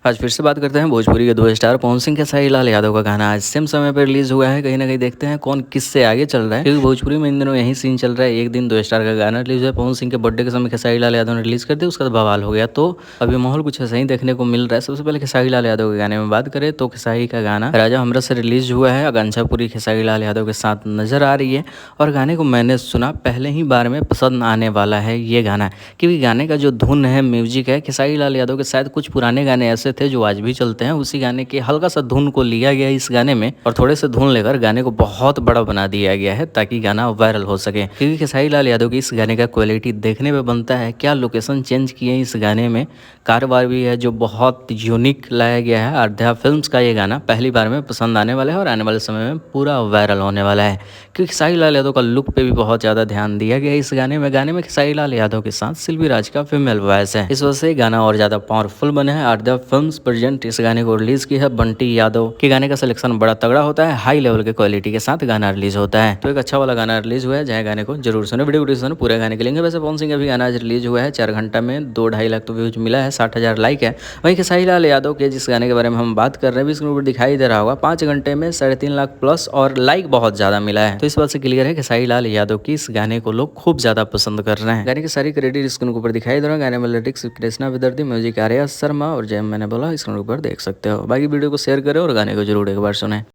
आज फिर से बात करते हैं भोजपुरी के दो स्टार पवन सिंह के साई लाल यादव का गाना आज सेम समय पर रिलीज हुआ है। कहीं ना कहीं देखते हैं कौन किससे आगे चल रहा है, क्योंकि भोजपुरी में इन दिनों यही सीन चल रहा है। एक दिन दो स्टार का गाना रिलीज हुआ, पवन सिंह के बर्थडे के समय खेसारी लाल यादव ने रिलीज कर दिया, उसका तो बवाल हो गया। तो अभी माहौल कुछ ऐसा ही देखने को मिल रहा है। सबसे पहले खेसारी लाल यादव के गाने में बात करें तो खेसारी का गाना राजा हमरा से रिलीज हुआ है। आकांक्षापुरी खेसारी लाल यादव के साथ नजर आ रही है और गाने को मैंने सुना, पहले ही बार में पसंद आने वाला है ये गाना, क्योंकि गाने का जो धुन है, म्यूजिक है, खेसारी लाल यादव के शायद कुछ पुराने गाने ऐसे थे जो आज भी चलते हैं। उसी गाने के हल्का सा धुन को लिया गया इस गाने में और थोड़े से धुन लेकर गाने को बहुत बड़ा बना दिया गया है ताकि गाना वायरल हो सके। क्योंकि खेसारी लाल यादव की इस गाने का क्वालिटी देखने में बनता है। क्या लोकेशन चेंज किए हैं इस गाने में, कारवार भी है जो बहुत यूनिक लाया गया है। अयोध्या फिल्म्स का ये गाना पहली बार में पसंद आने वाला है और आने वाले समय में पूरा वायरल होने वाला है, क्योंकि खेसारी लाल यादव का लुक पे भी बहुत ज़्यादा ध्यान दिया गया है इस गाने में। गाने में खेसारी लाल यादव के साथ सिल्वी राज का फीमेल वॉइस है, इस वजह से गाना और ज़्यादा पावरफुल बना है। अयोध्या फिल्म्स प्रेजेंट इस गाने को रिलीज की है। बंटी यादव के गाने का सिलेक्शन बड़ा तगड़ा होता है, हाई लेवल के क्वालिटी के साथ गाना रिलीज होता है। तो एक अच्छा वाला गाना रिलीज हुआ है, जहाँ गाने को जरूर सुनो। वीडियो सुनो, पूरे गाने के लेंगे। वैसे पवन सिंह का भी गाना आज रिलीज हुआ है, 4 घंटा में 2-2.5 लाख तो व्यूज मिला है, 60,000 लाइक है। वहीं खेसारी लाल यादव के जिस गाने के बारे में हम बात कर रहे हैं, स्क्रीन पर दिखाई दे रहा होगा, 5 घंटे में 3.5 लाख प्लस और लाइक बहुत ज्यादा मिला है। तो इस बात से क्लियर है खेसारी लाल यादव की इस गाने को लोग खूब ज्यादा पसंद कर रहे हैं। गाने की सारी क्रेडिट स्क्रीन के ऊपर दिखाई दे रहा है। गाने में लिरिक्स कृष्णा विदर्ती, म्यूजिक आर्या शर्मा और जय मैंने बोला स्क्रीन के ऊपर देख सकते हो। बाकी वीडियो को शेयर करें और गाने को जरूर एक बार सुने।